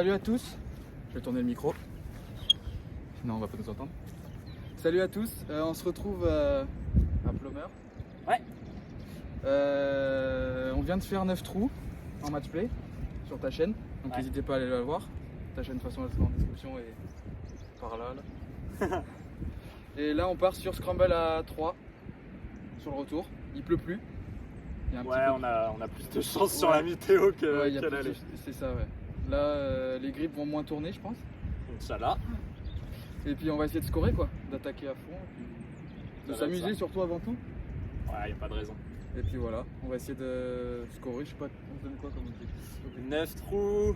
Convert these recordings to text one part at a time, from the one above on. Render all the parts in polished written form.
Salut à tous, je vais tourner le micro, sinon on va pas nous entendre. Salut à tous, on se retrouve à Plumeur. Ouais. On vient de faire 9 trous en match play sur ta chaîne, donc n'hésitez pas à aller la voir. Ta chaîne de toute façon elle sera en description et par là. Et là on part sur Scramble à 3 sur le retour, il pleut plus. Il y a un petit peu on a plus de chance sur la météo qu'à l'aller. C'est ça, ouais. Là, les grippes vont moins tourner, je pense. Inch'Allah. Et puis on va essayer de scorer, quoi, d'attaquer à fond, de s'amuser surtout avant tout. Ouais, y a pas de raison. Et puis voilà, on va essayer de scorer, je sais pas, on se donne quoi comme objectif? 9 trous,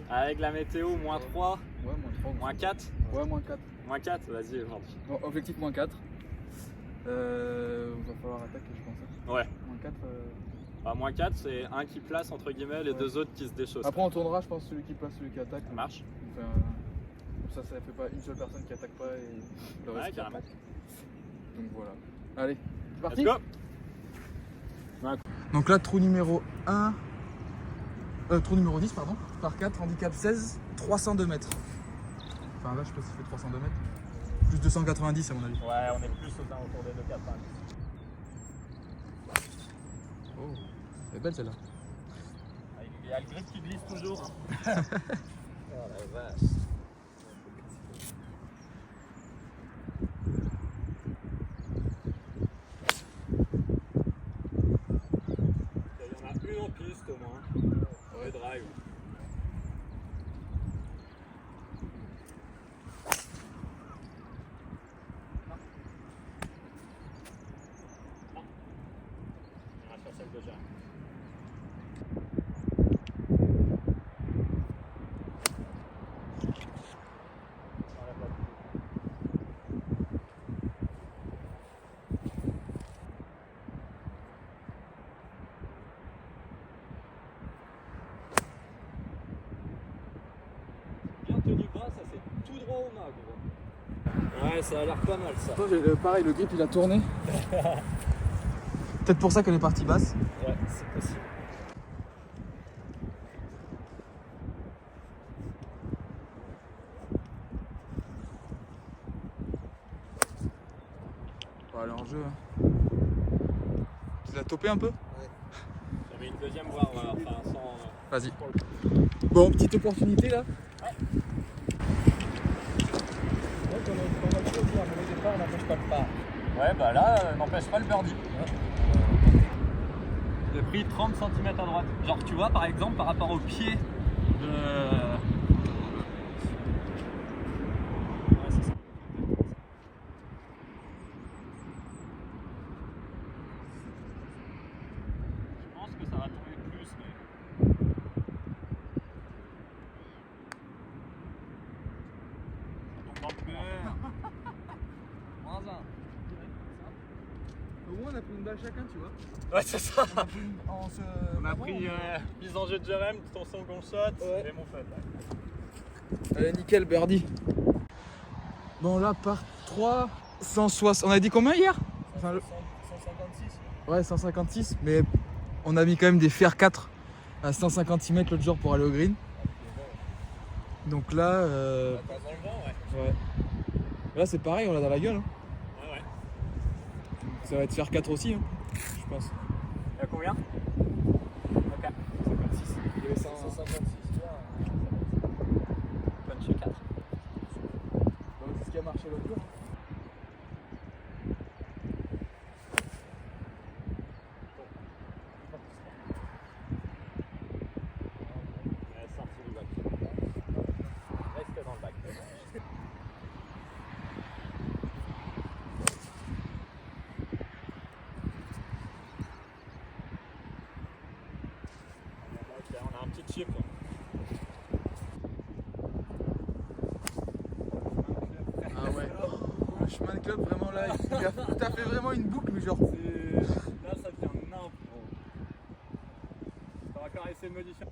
avec la météo, moins 3, ouais, moins 3, moins 4. Ouais, moins 4. Moins 4, vas-y aujourd'hui. Bon, objectif moins 4. Va falloir attaquer, je pense. Ouais. Moins 4. Moins 4, c'est un qui place entre guillemets, les deux autres qui se déchaussent. Après on tournera, je pense, celui qui place, celui qui attaque. Ça marche. Enfin, ça fait pas une seule personne qui attaque pas et le reste qui attaque. Donc voilà. Allez, c'est parti. Let's go. Donc là, trou numéro 1, trou numéro 10, pardon, par 4, handicap 16, 302 mètres. Enfin là, je sais pas s'il fait 302 mètres. Plus 290 à mon avis. Ouais, on est plus aux alentours des 290. Oh, elle est belle celle-là. Il y a le grip qui glisse toujours. Oh la vache. Il y en a une en piste au moins. Ouais, drive. Du bras, ça fait tout droit au mât, gros. Ouais, ça a l'air pas mal ça. Pareil, le grip il a tourné. Peut-être pour ça qu'elle est partie basse. Ouais, c'est possible. On va aller en jeu. Tu l'as topé un peu? Ouais. J'avais une deuxième voire, enfin sans. Vas-y. Bon, petite opportunité là. Ouais. Ouais, bah là, n'empêche pas le birdie. J'ai pris 30 cm à droite. Genre, tu vois, par exemple, par rapport au pied de. Ouais, c'est ça. Je pense que ça va tomber plus, mais. Ça tombe un peu. Moins 1. Au moins on a pris une balle chacun, tu vois. Ouais, c'est ça. On a pris mise en jeu de Jérém, ton son qu'on shot et mon pote. Allez, nickel, birdie. Bon, là, par 3, 160. On a dit combien hier? 156. Ouais, 156. Mais on a mis quand même des fer 4 à 156 mètres l'autre jour pour aller au green. Donc là. Dans le vent, Ouais. Là, c'est pareil, on l'a dans la gueule. Hein. Ouais. Ça va être fer 4 aussi, hein, je pense. Il y a combien? Ok. 156. Il y avait 156. Punch 4. C'est ce qui a marché l'autre jour. Elle est sortie du bac. Reste dans le bac. Ok, on a un petit chip. Ah ouais. Le chemin de club, vraiment là, t'as fait vraiment une boucle, mais genre. Là, ça devient nimp. Ça va encore essayer de modifier.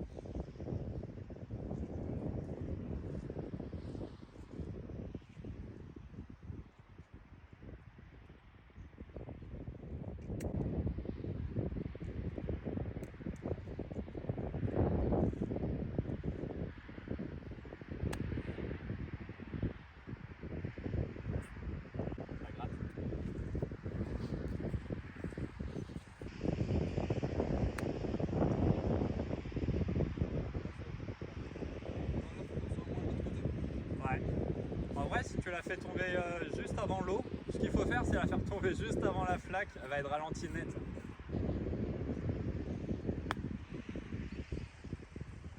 tu la fais tomber juste avant l'eau. Ce qu'il faut faire, c'est la faire tomber juste avant la flaque. Elle va être ralentie net.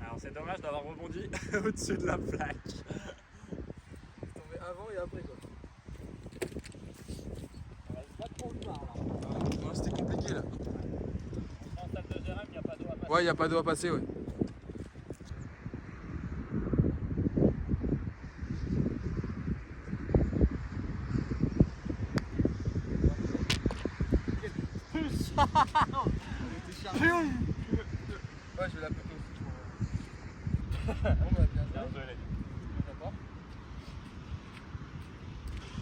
Alors c'est dommage d'avoir rebondi au-dessus de la flaque. Tomber avant et après quoi. Pas trop le part là. Non, c'était compliqué là. En salle de Jérém, il n'y a pas d'eau à passer. Ouais, il n'y a pas d'eau à passer, ouais. Ouais, je vais la péter aussi, je crois. Bon, bah, bien joué. D'accord.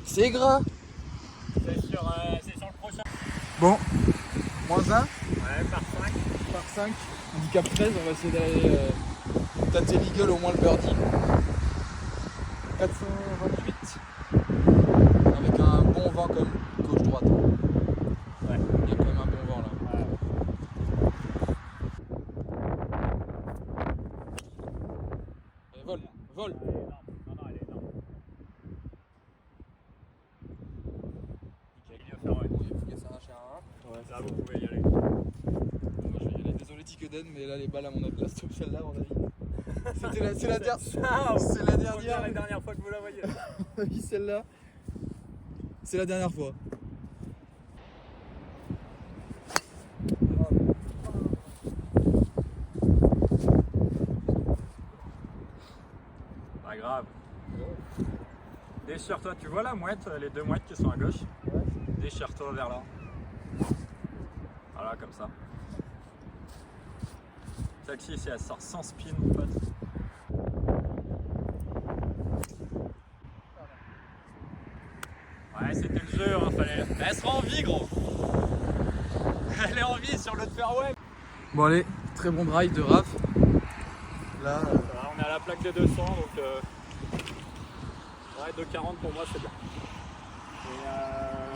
C'est gras. C'est sur le prochain. Bon, -1 Ouais, par 5. par 5, handicap 13, on va essayer d'aller tâter l'eagle au moins le birdie. 428, avec un bon vent comme gauche-droite. Ouais. Il y a quand même un bon vent là. Ouais. Allez, vole, vole. Elle est énorme. Non, non, elle est énorme. Nickel. Milieu fermé. Bon, il faut qu'elle s'arrache à un. Ouais, là, vous pouvez y aller. Bon, moi, je vais y aller. Désolé Tickeuden, mais là les balles à mon avis, là stop celle-là à mon avis. C'est la dernière. C'est la dernière. La dernière fois que vous la voyez. Oui, celle-là. C'est la dernière fois. Pas grave. Déchire-toi, tu vois la mouette, les deux mouettes qui sont à gauche? Ouais. Déchire-toi vers là. Voilà, comme ça. Celle-ci, si elle sort sans spin, mon pote. Ouais, c'était le jeu, hein, fallait. Elle sera en vie, gros! Elle est en vie sur l'autre fairway! Bon, allez, très bon drive de Raph. Là, Voilà, on est à la plaque des 200, donc. Ouais, 2,40 pour moi, c'est bien.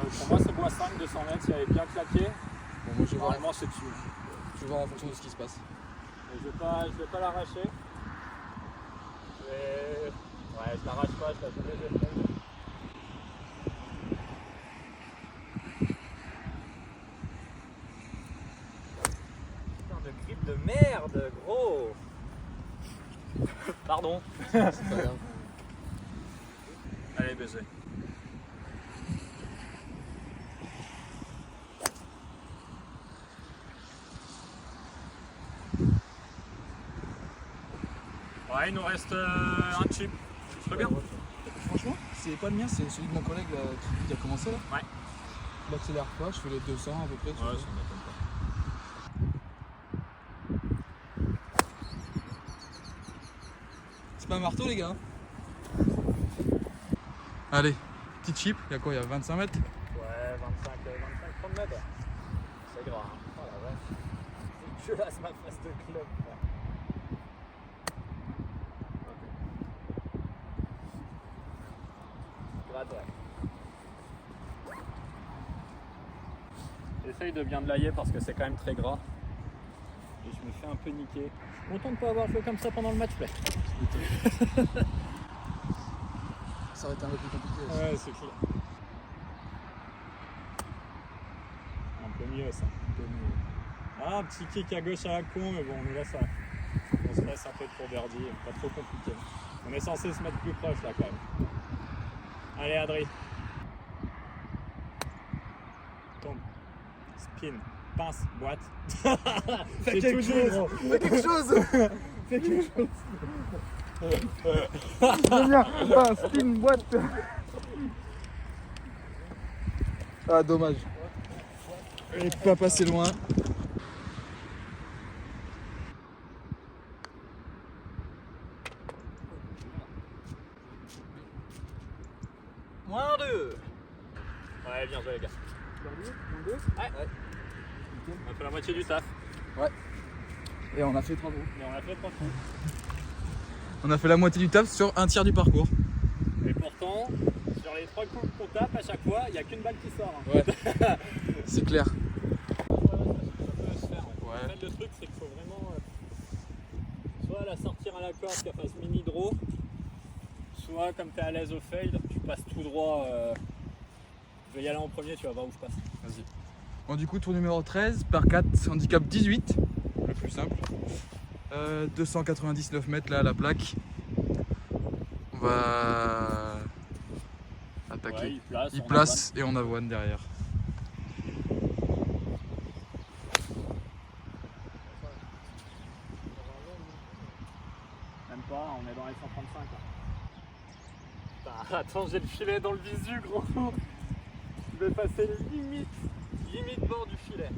Et pour moi, c'est bois 5, 200 mètres, si elle est bien claquée. bon, moi je vais voir, Normalement, c'est dessus. je vais voir en fonction de ce qui se passe. Et je vais pas l'arracher. Ouais, je l'arrache pas, je la fais les épaules. Putain de grip de merde, gros. Pardon. C'est pas grave. Allez, baiser. Ouais, il nous reste un chip. Regarde. Franchement, c'est pas le mien, c'est celui de mon collègue là, qui a commencé là. Ouais. Il accélère pas, je fais les 200 à peu près. tu vois. Ça m'étonne pas. C'est pas un marteau les gars. Allez, petit chip, il y a quoi? Il y a 25 mètres? Ouais, 25-30 mètres. C'est gras. Hein. Oh la vache. Je lasse ma face de club. Gratte, ouais. J'essaye de bien de l'ailler parce que c'est quand même très gras. Et je me fais un peu niquer. Je suis content de ne pas avoir joué comme ça pendant le match play. Ça aurait été un peu plus compliqué. Aussi. Ouais, c'est clair. Un peu mieux ça. Un peu mieux. Ah, un petit kick à gauche à la con, mais bon, on est là, ça. On se laisse un peu pour birdie, pas trop compliqué. On est censé se mettre plus proche là quand même. Allez, Adri. Tombe. Spin. Pince. Boîte. Fais quelque chose. Fais quelque chose. Fais quelque chose. Viens, un spin boîte. Ah dommage. Elle est pas passé loin. Moins 2. Ouais, bien joué les gars. Ouais. On a fait la moitié du taf. Et on a fait 3 trous. Mais on a fait 3 trous. On a fait la moitié du taf sur un tiers du parcours. Et pourtant, sur les 3 coups qu'on tape à chaque fois, il n'y a qu'une balle qui sort. Hein. Ouais. C'est clair. Ça peut se faire. Ouais. En fait, le truc, c'est qu'il faut vraiment soit la sortir à la corde qu'elle fasse mini draw, Soit comme tu es à l'aise au fade, tu passes tout droit. Je vais y aller en premier, tu vas voir où je passe. Vas-y. Bon, du coup, tour numéro 13, par 4, handicap 18, le plus simple. 299 mètres là à la plaque. On va attaquer. Ouais, il place et on avoine derrière. Même pas, on est dans les 135 là. Putain, attends, j'ai le filet dans le visu, gros. Je vais passer limite bord du filet.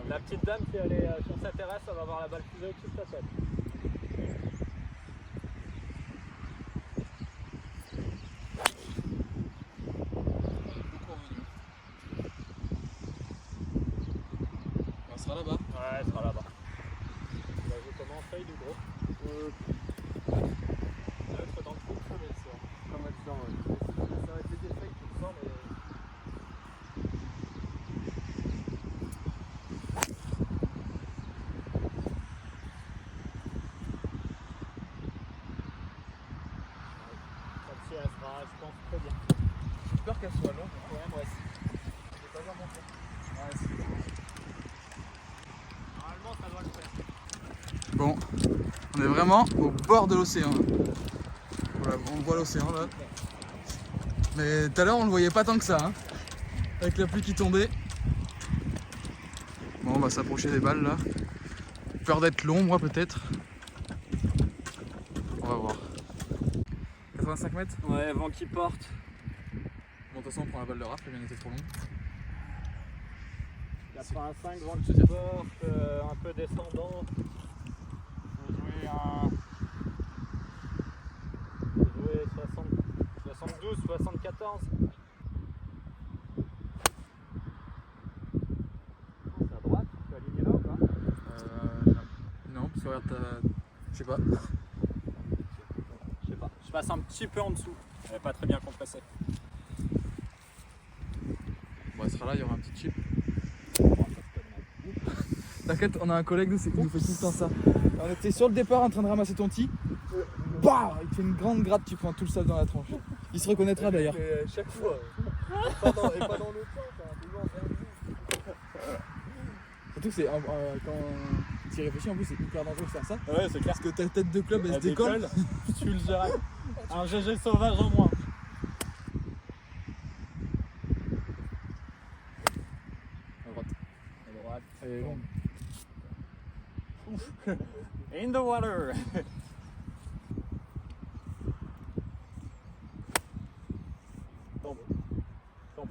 La petite dame, si elle est sur sa terrasse, elle va avoir la balle fusée au-dessus de sa tête. On sera là-bas. Ouais, elle sera là-bas. Tu vas jouer comment, fade ou gros Neutre dans le coup, comme elle sort. Comme elle sort, ouais. Ça va être des effets qui le sort, mais. Celle-ci, elle sera, je pense, très bien. J'ai peur qu'elle soit longue. Ouais, moi aussi. C'est pas vraiment bon. Normalement, ça doit le faire. Bon, on est vraiment au bord de l'océan. Voilà, on voit l'océan là. Mais tout à l'heure on le voyait pas tant que ça, hein, avec la pluie qui tombait. Bon, on va s'approcher des balles là. Peur d'être long, moi peut-être. On va voir. 85 mètres. Ouais, vent qui porte. Bon, de toute façon on prend la balle de rafle, elle vient d'être trop longue. 85, vent qui porte, un peu descendant. Je vais jouer 72, 74. C'est à droite, tu peux aligner là ou pas? Non, parce que regarde, je sais pas. Je sais pas. Je passe un petit peu en dessous. Elle est pas très bien compressée. Bon, elle sera là, il y aura un petit chip. T'inquiète, on a un collègue qui nous fait tout le temps ça. On était sur le départ en train de ramasser ton tee. Bah, il te fait une grande gratte, tu prends tout le sable dans la tronche. Il se reconnaîtra d'ailleurs. Chaque fois. Et pas dans l'autre sens, toujours vers nous. Surtout que c'est quand tu y réfléchis, en plus c'est hyper dangereux de faire ça. Ouais, c'est clair. Parce que ta tête de club elle se décolle. Tu le gères. Un GG sauvage en moins. À droite. À droite. Elle est longue. In the water. Tombe. Tombe.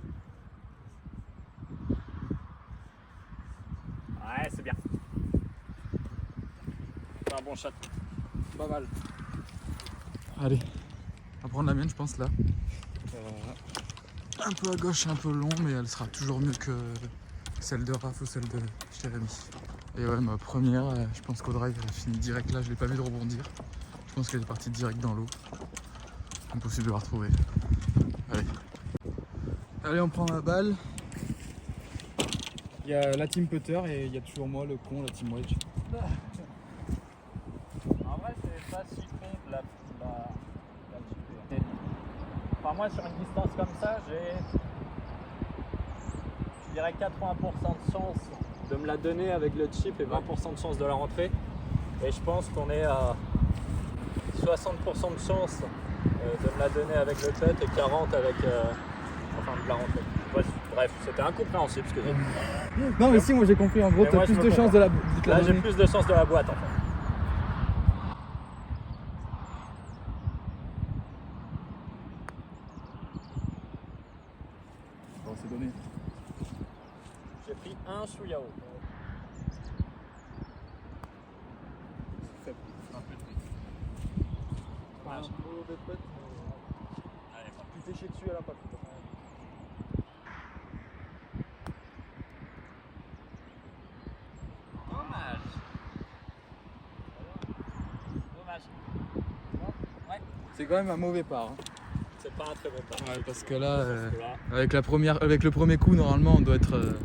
Ouais, c'est bien. C'est un bon shot. Pas mal. Allez, on va prendre la mienne je pense là. Un peu à gauche, un peu long, mais elle sera toujours mieux que celle de Raph ou celle de Jérémy. Et ouais, ma première, je pense qu'au drive elle a fini direct là, je l'ai pas vu de rebondir. Je pense qu'elle est partie direct dans l'eau. Impossible de la retrouver. Allez. Allez, on prend la balle. Il y a la team putter et il y a toujours moi le con, la team wedge. En vrai, c'est pas si con de la chipper. Enfin, moi, sur une distance comme ça, j'ai, je dirais, 80% de chance de me la donner avec le chip et 20% de chance de la rentrer. Et je pense qu'on est à 60% de chance de me la donner avec le cut et 40% avec, enfin, de la rentrer. Bref, c'était incompréhensible ce que j'ai dit. Non mais si, moi j'ai compris, en gros Mais t'as moi, plus je de me chance de la te la Là, j'ai donner. plus de chance de la boîte en fait. Bon, c'est donné. J'ai pris un Shuyao. Faible. Un peu de Ouais, Un mauvais putt, allez, pas. tu t'es chié dessus à la patte. Dommage. Dommage. C'est quand même un mauvais part. Hein. C'est pas un très bon pas. Ouais, parce que là, Parce que là, avec le premier coup, normalement, on doit être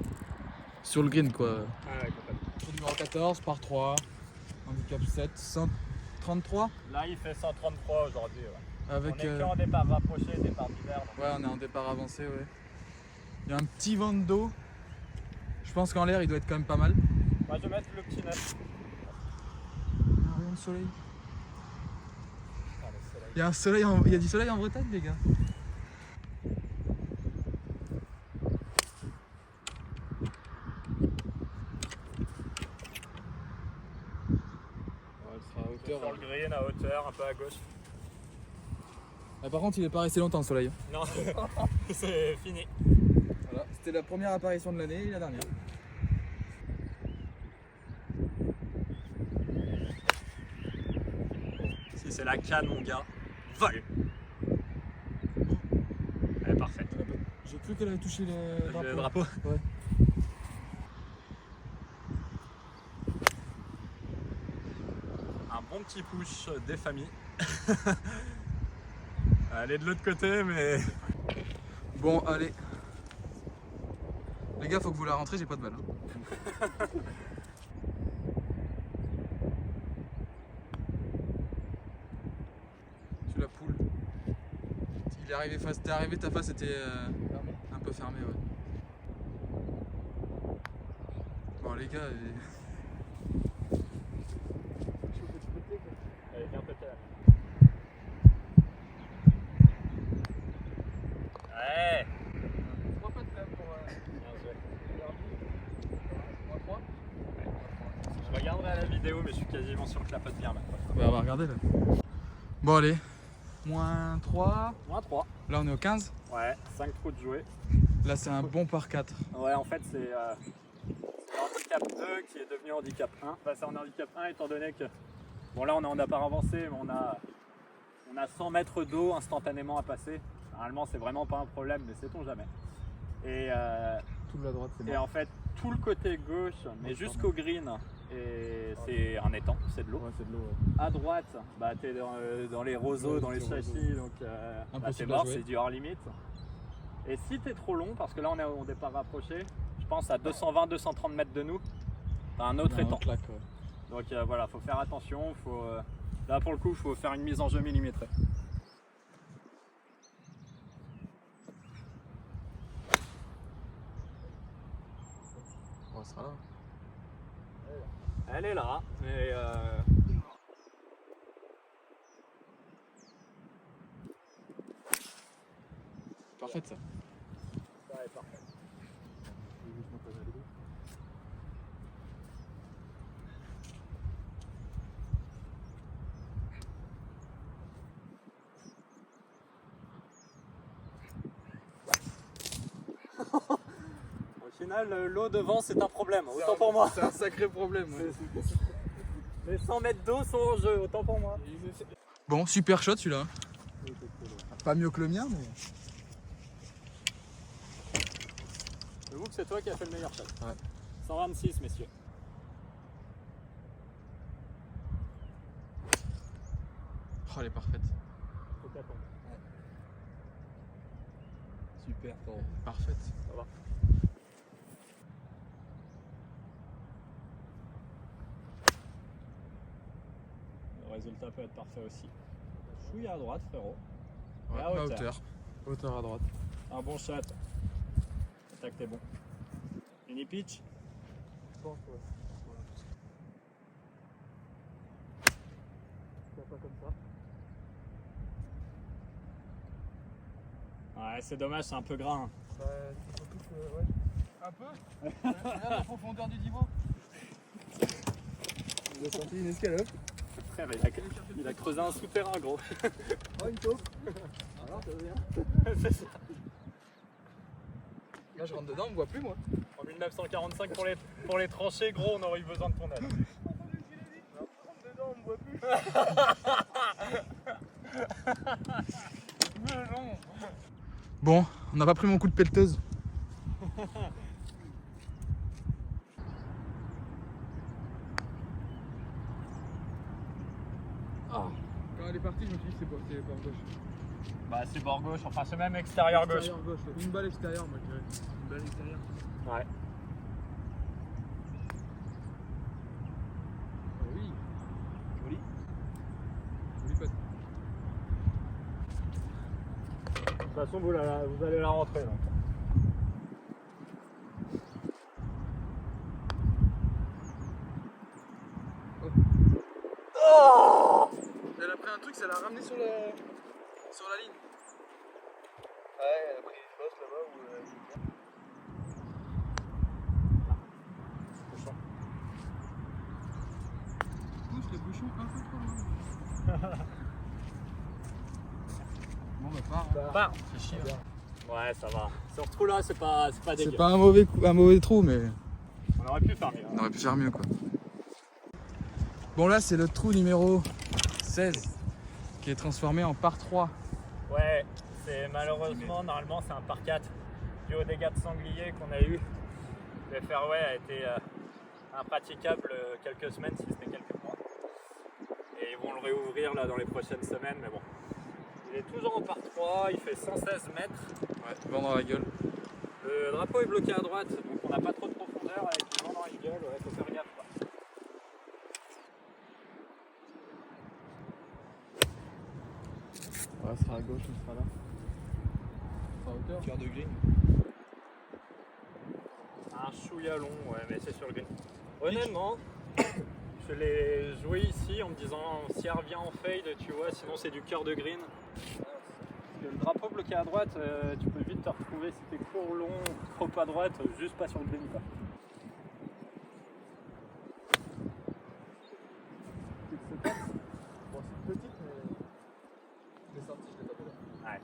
sur le green quoi. ah ouais, complètement. Tour numéro 14, par 3, handicap 7, 33 Là, il fait 133 aujourd'hui. Ouais. avec. On est que en départ rapproché, départ d'hiver. Ouais, on est en départ avancé, ouais. Il y a un petit vent de dos. Je pense qu'en l'air, il doit être quand même pas mal. Moi, je vais mettre le petit 9. Un rayon de soleil. Il y a un soleil, il y a du soleil en Bretagne, les gars. Elle sera à hauteur. Sur le green, à hauteur, un peu à gauche. Ah, par contre, il est pas resté longtemps, le soleil. Non, c'est fini. Voilà, c'était la première apparition de l'année et la dernière. Si c'est la canne, mon gars, vol. Elle est parfaite. J'ai cru qu'elle avait touché le drapeau. Le drapeau. Ouais. Un bon petit push des familles. Elle est de l'autre côté, mais. Bon, allez. Les gars, faut que vous la rentrez, j'ai pas de balle. Hein. Tu la poule. Il est arrivé face, t'es arrivé, ta face était un peu fermée, ouais. Bon, les gars, Elle est bien pétée là. Ouais. 3 pattes quand même pour. Je regarderai la vidéo, mais je suis quasiment sûr que la pote vient là. Ouais, on va regarder là. Bon, allez. Moins 3. Moins 3. Là, on est au 15. Ouais, 5 trous de jouer. Là, c'est un bon par 4. Ouais, en fait, c'est handicap 2 qui est devenu handicap 1. Passer en handicap 1 étant donné que. Bon, là, on est en départ avancé, mais on a 100 mètres d'eau instantanément à passer. Normalement, c'est vraiment pas un problème, mais sait-on jamais. Et, Tout de la droite, c'est et en fait, tout le côté gauche, mais jusqu'au green, et c'est un étang, c'est de l'eau. Ouais, c'est de l'eau. Ouais. À droite, bah, t'es dans les roseaux, Ouais, dans les petits roseaux. châssis, donc bah, t'es Impossible à mort, jouer. c'est du hors limite. Et si t'es trop long, parce que là on est au départ rapproché, je pense à 220-230 mètres de nous, t'as un autre Il y a un étang. claque, ouais. Donc voilà, faut faire attention, là pour le coup, il faut faire une mise en jeu millimétrée. On sera là. Elle est là, mais Parfait ça. ça est parfait. Au final, l'eau devant c'est un problème, autant pour moi. C'est un sacré problème. Ouais. Les 100 mètres d'eau sont en jeu, autant pour moi. Bon, super shot celui-là. Pas mieux que le mien, mais. J'avoue que c'est toi qui as fait le meilleur shot. Ouais. 126, messieurs. Oh, elle est parfaite. Faut t'attendre. Super, parfaite. Ça va. Le résultat peut être parfait aussi. Chouille à droite, frérot. Ouais, Et à à hauteur. hauteur. Hauteur à droite. Un bon shot. Attaque, t'es bon. Mini pitch. Je pense, ouais. Pas comme ça. Ouais, c'est dommage, c'est un peu gras. Hein. Bah, c'est surtout que, ouais. Un peu. Regarde la profondeur du niveau. Il a sorti une escalope. Frère, il a creusé un souterrain, gros. Oh, une taupe. Alors, ça veut bien. C'est ça. Là, je rentre dedans, on me voit plus, moi. En 1945, pour les tranchées, gros, on aurait eu besoin de ton aide. Dedans, on me voit plus. Bon, on n'a pas pris mon coup de pelleteuse. Quand elle est partie, je me suis dit que c'est pas gauche. Bah, c'est bord gauche, enfin, c'est même extérieur gauche. Extérieur gauche. Une balle extérieure, moi je dirais. Une balle extérieure. Ouais. Ah oui. Joli. façon, vous allez la rentrer. Donc. Oh, elle a pris un truc, ça l'a ramené sur la ligne. Ouais, elle a pris une bosse là-bas où pousse le bouchon un peu trop loin. Bon bah part. C'est chiant. Ouais, ça va. Ce trou là, c'est pas dégueu. C'est pas un mauvais trou, mais On aurait pu faire mieux. on aurait pu faire mieux quoi. Bon là c'est le trou numéro 16 qui est transformé en par 3. Ouais, c'est malheureusement, normalement c'est un par 4 dû aux dégâts de sanglier qu'on a eu. Le fairway a été impraticable quelques semaines, si ce n'est quelques mois. Et ils vont le réouvrir là dans les prochaines semaines, mais bon. Il est toujours en par 3, il fait 116 mètres. Ouais, vent dans la gueule. Le drapeau est bloqué à droite, donc on n'a pas trop de profondeur avec le vent dans la gueule, ouais, faut faire gaffe. Quoi. Ouais, ce sera à gauche, on sera là. Ce sera à hauteur. Cœur de green. Un chouïa long, ouais, mais c'est sur le green. Honnêtement, je l'ai joué ici en me disant si elle revient en fade, tu vois, sinon c'est du cœur de green. Parce que le drapeau bloqué à droite, tu peux vite te retrouver si t'es court, long, trop à droite, juste pas sur le green. Quoi. Bon, c'est petite, mais. Je l'ai sorti, je l'ai tapé là. Ouais.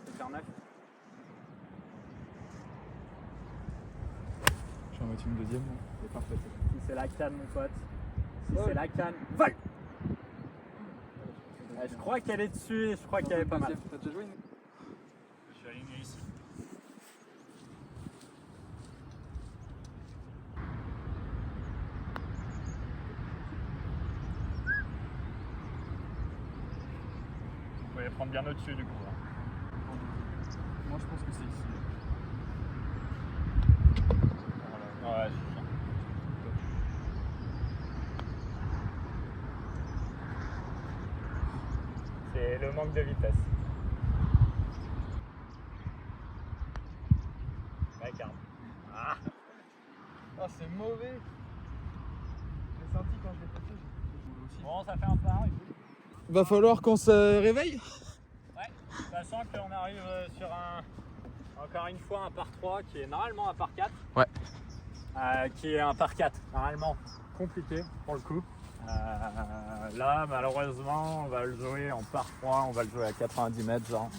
C'est faire 9. Je vais en mettre une deuxième. C'est parfait. Si c'est la canne, mon pote. Si Ouais. c'est la canne, vol. Je crois qu'elle est dessus et je crois qu'elle est pas mal. T'as déjà joué une... Je suis aligné ici. Vous pouvez prendre bien au-dessus du coup. Là. Moi je pense que c'est ici. Voilà. Ouais, je suis sûr. C'est le manque de vitesse. Ouais, carrément. Ah. Ah, c'est mauvais. J'ai senti quand je l'ai passé. Bon, ça fait un par. Va falloir qu'on se réveille. Ouais, sachant qu'on arrive sur encore une fois un par 3 qui est normalement un par 4. Ouais. Qui est un par 4, normalement compliqué pour le coup. Là, malheureusement, on va le jouer en par 3, on va le jouer à 90 mètres, genre.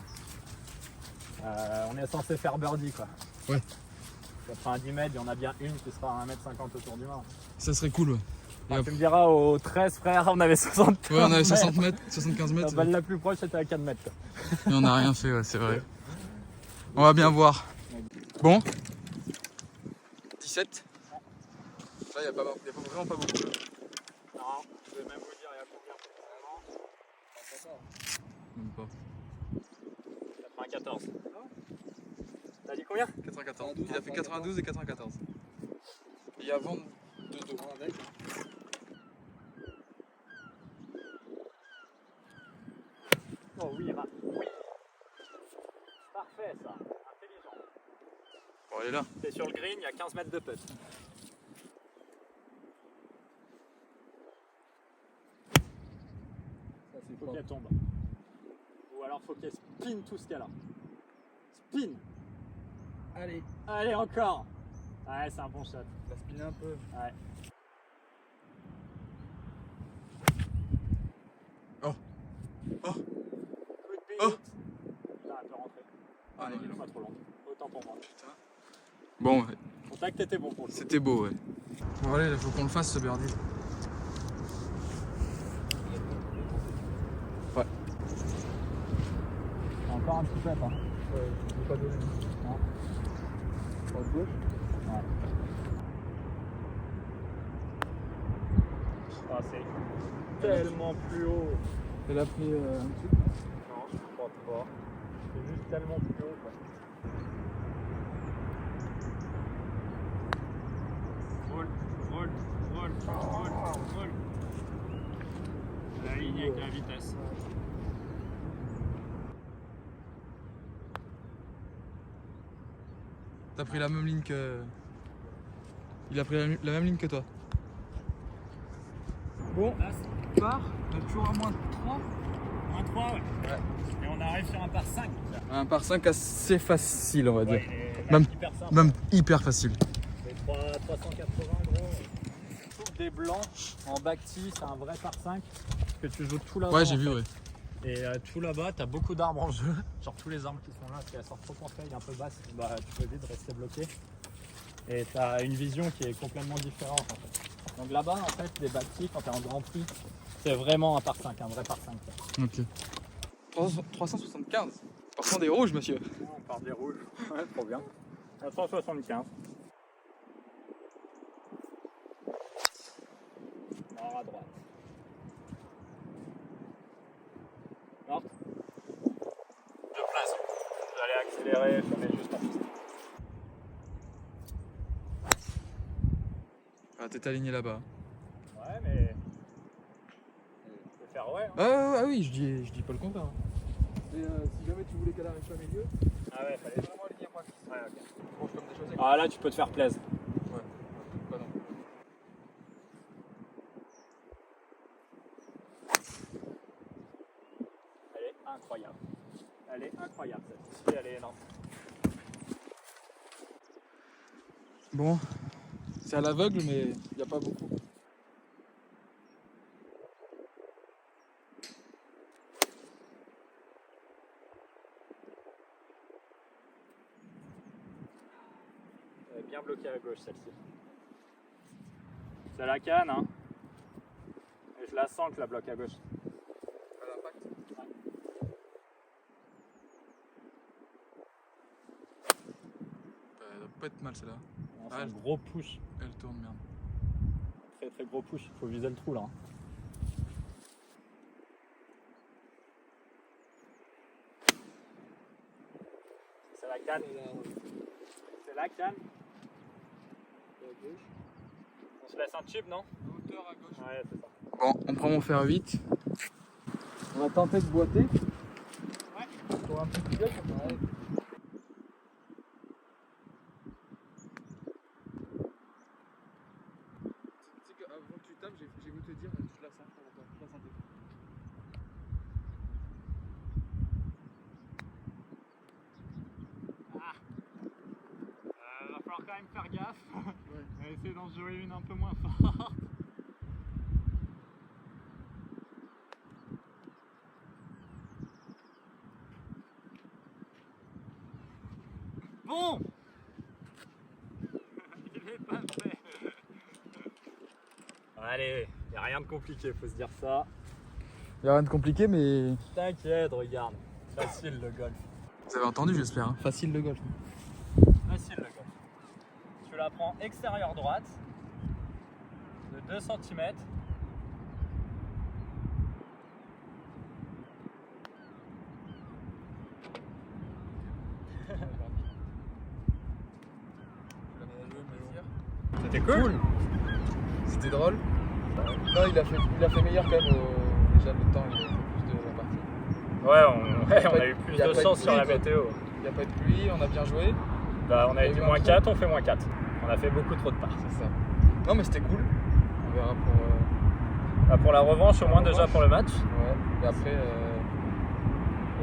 On est censé faire birdie, quoi. Ouais. 90 mètres, il y en a bien une qui sera à 1m50 autour du mât. Ça serait cool, ouais. Tu me diras, aux 13 frères, on avait 60 Ouais, on avait 60 mètres, 75 mètres. La balle la plus proche, c'était à 4 mètres. Quoi. Et on n'a rien fait, ouais, c'est vrai. On va bien voir. Bon. 17. Là, il n'y a vraiment pas beaucoup. Là. Non, je vais même vous dire, il y a combien Même pas. 94. T'as dit combien? 94. Il a fait 92 et 94. Et il y a vent de dos. Oh oui, oui. Parfait ça, intelligent. Bon, elle est là. C'est sur le green, il y a 15 mètres de putt. Ça, c'est Faut fort. qu'elle tombe. Ou alors faut qu'elle spin tout ce qu'elle a. Spin. Allez, Allez encore. Ouais, c'est un bon shot. la spinne un peu. Ouais. Oh. Oh. Coup de beat. Oh. Putain, elle peut rentrer. Ah non, elle est pas trop longue. Autant pour moi. Bon, ouais. Contact était bon pour le coup. C'était beau, ouais. Bon, allez, il faut qu'on le fasse ce birdie. Ouais. Encore un petit peu, hein. Ouais, je vais pas donner. Non. Droite gauche. Ouais. Ah, c'est tellement plus haut. Elle a pris un truc. Non, je crois pas. C'est juste tellement plus haut, quoi. Roule. Allez. aligné avec la vitesse. T'as pris la même ligne que. Il a pris la même ligne que toi. Bon, part, on est toujours à moins 3. Moins 3, ouais. Et on arrive sur un par 5. Un par 5 assez facile, on va dire. Ouais, il est Même- hyper simple. Même hyper facile. Les 380 gros. Je trouve des blancs en back-tee, c'est un vrai par 5. Parce que tu joues tout là-bas. Ouais, j'ai en vu, fait. ouais. Et tout là-bas, t'as beaucoup d'arbres en jeu. Genre tous les arbres qui sont là, si elles sortent trop en feuille un peu basse, bah, tu peux vite rester bloqué. Et t'as une vision qui est complètement différente en fait. Donc là-bas, en fait, les back-tee, quand t'es en Grand Prix, c'est vraiment un par 5, un vrai par 5. Ok. 375. Partons des rouges, monsieur. On part des rouges. Ouais, trop bien. 175. Nord à droite. Nord. Deux places. Vous allez accélérer, je mets juste en piste. Ah, t'es aligné là-bas. Ouais, mais. Tu peux faire ouais. Hein. Ah oui, je dis pas le contraire. Et si jamais tu voulais qu'elle arrive pas au milieu, Ah ouais, fallait. vraiment aligné à moi. Ouais, ok. Franche comme des choses avec. Ah là, tu peux te faire plaisir. Ouais, pas non. Elle est incroyable. Elle est incroyable cette. Elle est énorme. Bon, c'est à l'aveugle, mais il n'y a pas beaucoup. Elle est bien bloquée à gauche celle-ci. C'est la canne, hein. Et je la sens que la bloque à gauche. Pas d'impact. Elle doit pas être mal celle-là. On Ah, sent un elle- gros push. Elle tourne, merde. Très très gros push. Il faut viser le trou là. Hein. C'est la canne. C'est la canne. On se laisse un tube, non? Hauteur à gauche. Ouais, c'est ça. Bon, on prend mon fer 8. On va tenter de boiter. Ouais. Pour un petit coup d'œil, ça paraît. Tu sais qu'avant que tu tapes, j'ai voulu te dire, je la sens, je la sentais. Va falloir quand même faire gaffe. Ouais. On va essayer d'en jouer une un peu moins forte. Bon. Il est pas fait. Allez, y a rien de compliqué, faut se dire ça. Il n'y a rien de compliqué, mais. T'inquiète, regarde. Facile le golf. Vous avez entendu, j'espère. Hein. Facile le golf. Facile le golf. Tu la prends extérieure droite de 2 cm. C'était cool. C'était drôle. Non, il a fait meilleur quand même. Déjà, le temps, il a fait plus de la partie. Ouais, on a eu plus y a de pas chance de sur pluie, la quoi. météo. Il n'y a pas de pluie, on a bien joué. Bah, on a Il y a dit eu un moins trou. 4, on fait moins 4. On a fait beaucoup trop de parts. C'est ça. Non, mais c'était cool. On verra pour. Bah, pour la revanche, au moins déjà pour le match. Ouais. Et après.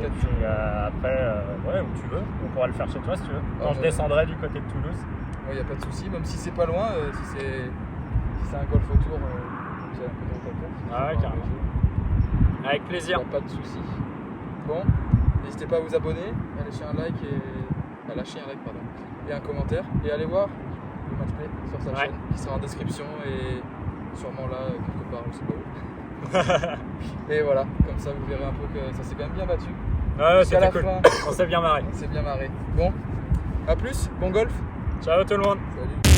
Et puis après, ouais, où tu veux. On pourra le faire chez toi si tu veux. Quand je descendrai du côté de Toulouse. Il n'y a pas de souci, même si c'est pas loin, si c'est un golf autour, j'ai un peu de route à faire. Ah ouais, carrément. Avec Il plaisir. n'y a pas de souci. Bon, n'hésitez pas à vous abonner, à lâcher un like et un commentaire. Et allez voir le match play sur sa chaîne qui sera en description et sûrement là quelque part, je sais pas où. Et voilà, comme ça vous verrez un peu que ça s'est quand même bien battu. Ouais, Jusqu'à c'était la cool. fin, On s'est bien marré. on s'est bien marré. Bon, à plus, bon golf. Ciao tout le monde. Salut.